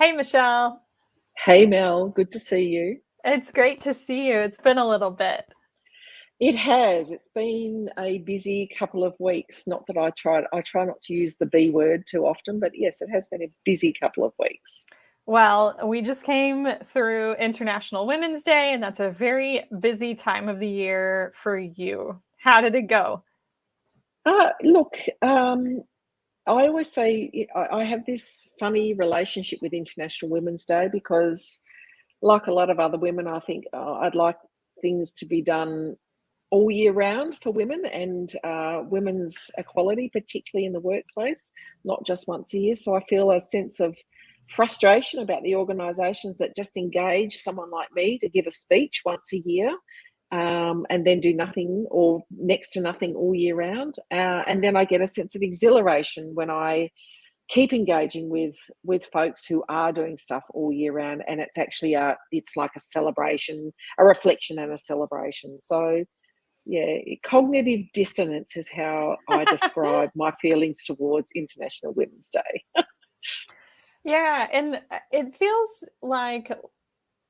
Hey, Michelle. Hey Mel, good to see you. It's great to see you. It's been a little bit. It has. It's been a busy couple of weeks. Not that I try not to use the B word too often, but yes, it has been a busy couple of weeks. Well, we just came through International Women's Day, and that's a very busy time of the year for you. How did it go? Look, I always say I have this funny relationship with International Women's Day because, like a lot of other women, I think I'd like things to be done all year round for women and women's equality, particularly in the workplace, not just once a year. So I feel a sense of frustration about the organisations that just engage someone like me to give a speech once a year, and then do nothing or next to nothing all year round. And then I get a sense of exhilaration when I keep engaging with folks who are doing stuff all year round, and it's like a celebration, a reflection and a celebration. So yeah, cognitive dissonance is how I describe my feelings towards International Women's Day. Yeah, and it feels like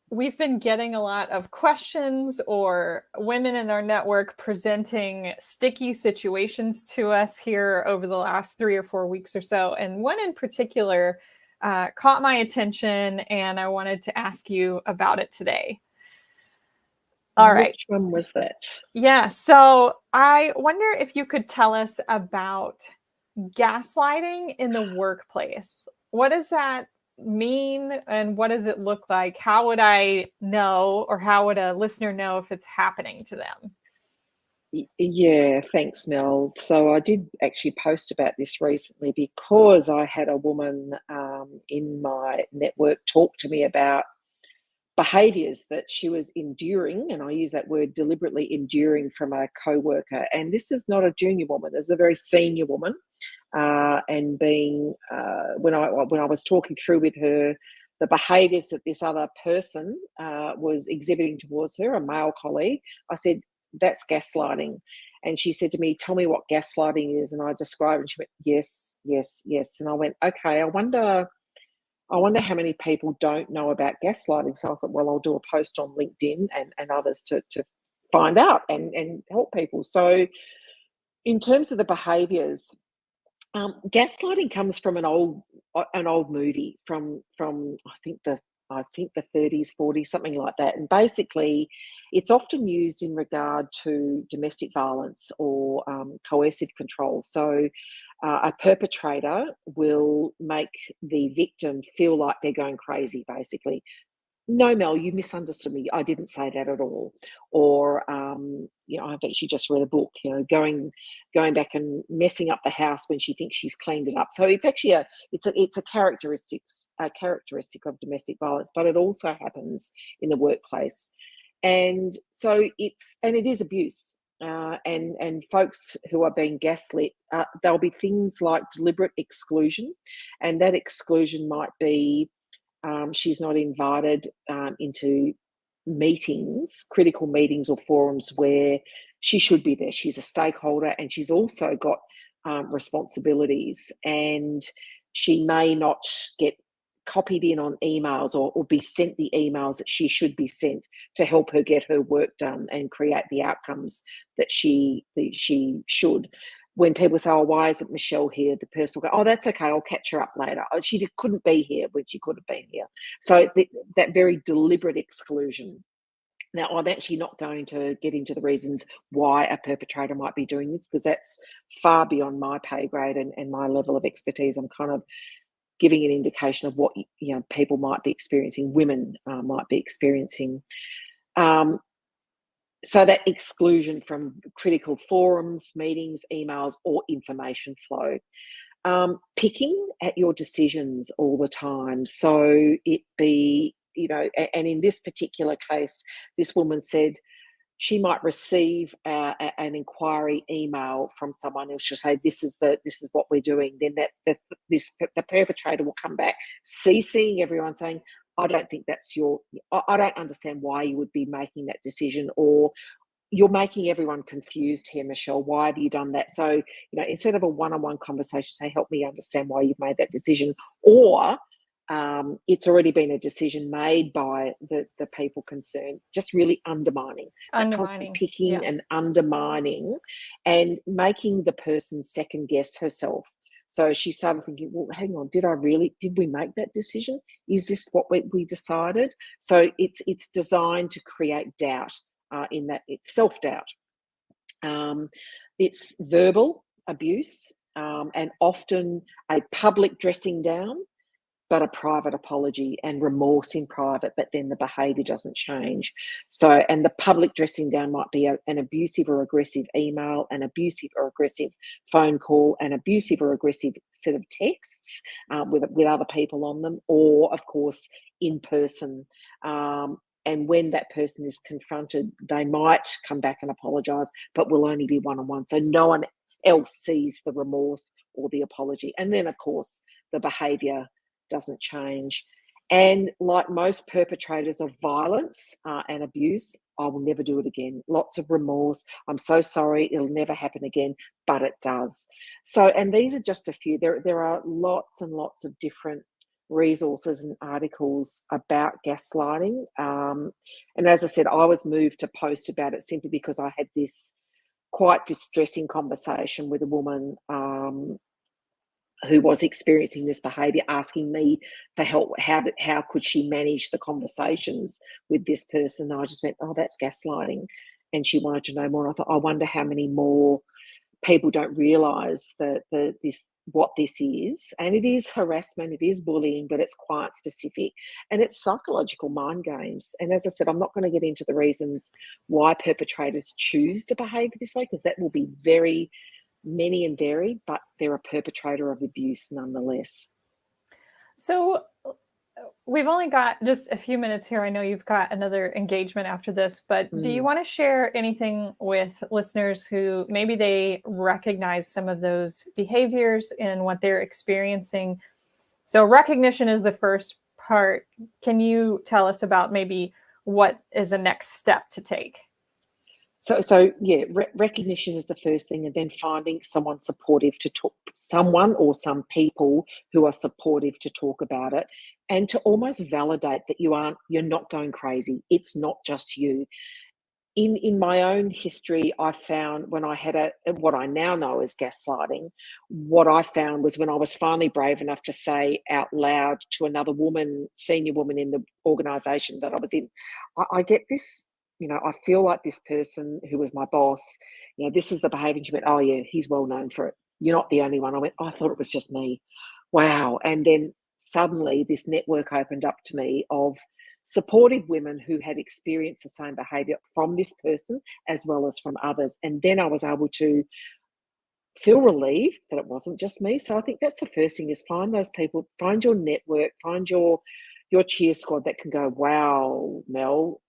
we've been getting a lot of questions or women in our network presenting sticky situations to us here over the last 3 or 4 weeks or so. And one in particular caught my attention, and I wanted to ask you about it today. All right. Which one was that? Yeah. So I wonder if you could tell us about gaslighting in the workplace. What does that mean and what does it look like? How would I know, or how would a listener know if it's happening to them? Yeah, thanks, Mel. So I did actually post about this recently because I had a woman in my network talk to me about behaviours that she was enduring, and I use that word deliberately, enduring from a co-worker. And this is not a junior woman; this is a very senior woman. And being when I was talking through with her the behaviours that this other person was exhibiting towards her, a male colleague, I said that's gaslighting. And she said to me, "Tell me what gaslighting is." And I described, and she went, "Yes, yes, yes." And I went, "Okay, I wonder how many people don't know about gaslighting." So I thought, well, I'll do a post on LinkedIn and others to find out and help people. So in terms of the behaviours, gaslighting comes from an old movie from I think the 30s, 40s, something like that. And basically, it's often used in regard to domestic violence or coercive control. So, a perpetrator will make the victim feel like they're going crazy, basically. No, Mel, you misunderstood me. I didn't say that at all. Or, I've actually just read a book, going back and messing up the house when she thinks she's cleaned it up. So it's actually it's a characteristic of domestic violence, but it also happens in the workplace. And so it is abuse. And folks who are being gaslit, there'll be things like deliberate exclusion, and that exclusion might be she's not invited into meetings, critical meetings or forums where she should be there. She's a stakeholder and she's also got responsibilities, and she may not get copied in on emails or be sent the emails that she should be sent to help her get her work done and create the outcomes that she should. When people say, "Oh, why isn't Michelle here?" the person will go, "Oh, that's okay. I'll catch her up later. Oh, she couldn't be here when she could have been here." So that very deliberate exclusion. Now, I'm actually not going to get into the reasons why a perpetrator might be doing this, because that's far beyond my pay grade and my level of expertise. I'm kind of giving an indication of what people might be experiencing, women might be experiencing. Um, so that exclusion from critical forums, meetings, emails, or information flow. Picking at your decisions all the time. So it be, and in this particular case, this woman said she might receive an inquiry email from someone else. She'll say, "This is what we're doing." Then the perpetrator will come back, CCing everyone, saying, "I don't think I don't understand why you would be making that decision," or, "You're making everyone confused here, Michelle. Why have you done that?" So, instead of a one-on-one conversation, say, "Help me understand why you've made that decision." Or it's already been a decision made by the people concerned, just really undermining. That constant picking and undermining and making the person second guess herself. So she started thinking, well, hang on, did we make that decision? Is this what we decided? So it's designed to create doubt in that, it's self-doubt. It's verbal abuse and often a public dressing down, but a private apology and remorse in private, but then the behaviour doesn't change. So, and the public dressing down might be an abusive or aggressive email, an abusive or aggressive phone call, an abusive or aggressive set of texts with other people on them, or, of course, in person. And when that person is confronted, they might come back and apologise, but will only be one-on-one. So no one else sees the remorse or the apology. And then, of course, the behaviour doesn't change. And like most perpetrators of violence and abuse, I will never do it again. Lots of remorse. I'm so sorry. It'll never happen again, but it does. So, and these are just a few. There are lots and lots of different resources and articles about gaslighting. And as I said, I was moved to post about it simply because I had this quite distressing conversation with a woman who was experiencing this behaviour, asking me for help. How could she manage the conversations with this person? And I just went, oh, that's gaslighting. And she wanted to know more. And I thought, I wonder how many more people don't realise what this is. And it is harassment, it is bullying, but it's quite specific. And it's psychological mind games. And as I said, I'm not going to get into the reasons why perpetrators choose to behave this way, because that will be very many and varied, but they're a perpetrator of abuse nonetheless. So we've only got just a few minutes here. I know you've got another engagement after this, but do you want to share anything with listeners who maybe they recognize some of those behaviors in what they're experiencing? So recognition is the first part. Can you tell us about maybe what is the next step to take? So yeah, recognition is the first thing, and then finding someone supportive to talk, someone or some people who are supportive to talk about it, and to almost validate that you're not going crazy. It's not just you. In my own history, I found when I had what I now know as gaslighting, what I found was when I was finally brave enough to say out loud to another woman, senior woman in the organisation that I was in, I get this. I feel like this person who was my boss, this is the behaviour. And she went, oh yeah, he's well known for it. You're not the only one. I went, I thought it was just me. Wow. And then suddenly this network opened up to me of supportive women who had experienced the same behaviour from this person as well as from others. And then I was able to feel relieved that it wasn't just me. So I think that's the first thing, is find those people, find your network, find your cheer squad that can go, wow, Mel,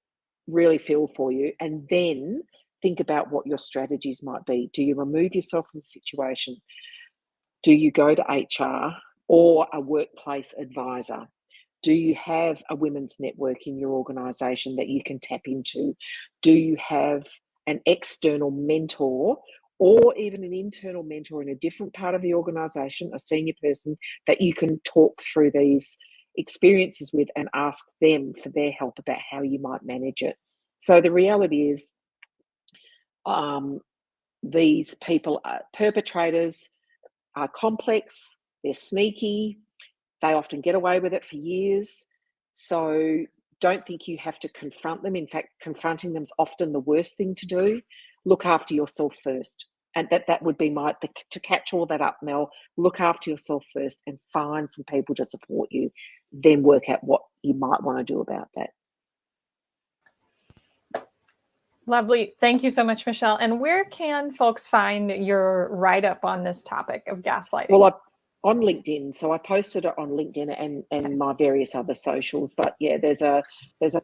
really feel for you. And then think about what your strategies might be. Do you remove yourself from the situation? Do you go to HR or a workplace advisor? Do you have a women's network in your organisation that you can tap into? Do you have an external mentor or even an internal mentor in a different part of the organisation, a senior person that you can talk through these experiences with and ask them for their help about how you might manage it? So the reality is these people, perpetrators, are complex, they're sneaky, they often get away with it for years. So don't think you have to confront them. In fact, confronting them is often the worst thing to do. Look after yourself first. And that would be to catch all that up, Mel. Look after yourself first and find some people to support you. Then work out what you might want to do about that. Lovely. Thank you so much, Michelle. And where can folks find your write-up on this topic of gaslighting? Well, on LinkedIn. So I posted it on LinkedIn and my various other socials. But yeah, there's a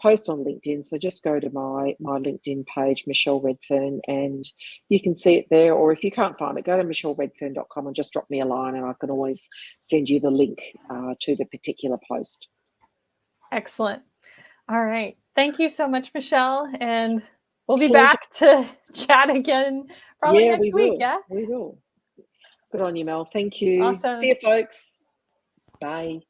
post on LinkedIn. So just go to my LinkedIn page, Michelle Redfern, and you can see it there. Or if you can't find it, go to michelleredfern.com and just drop me a line, and I can always send you the link to the particular post. Excellent. All right. Thank you so much, Michelle. And we'll be back to chat again probably next week. Yeah, we will. Good on you, Mel. Thank you. Awesome. See you, folks. Bye.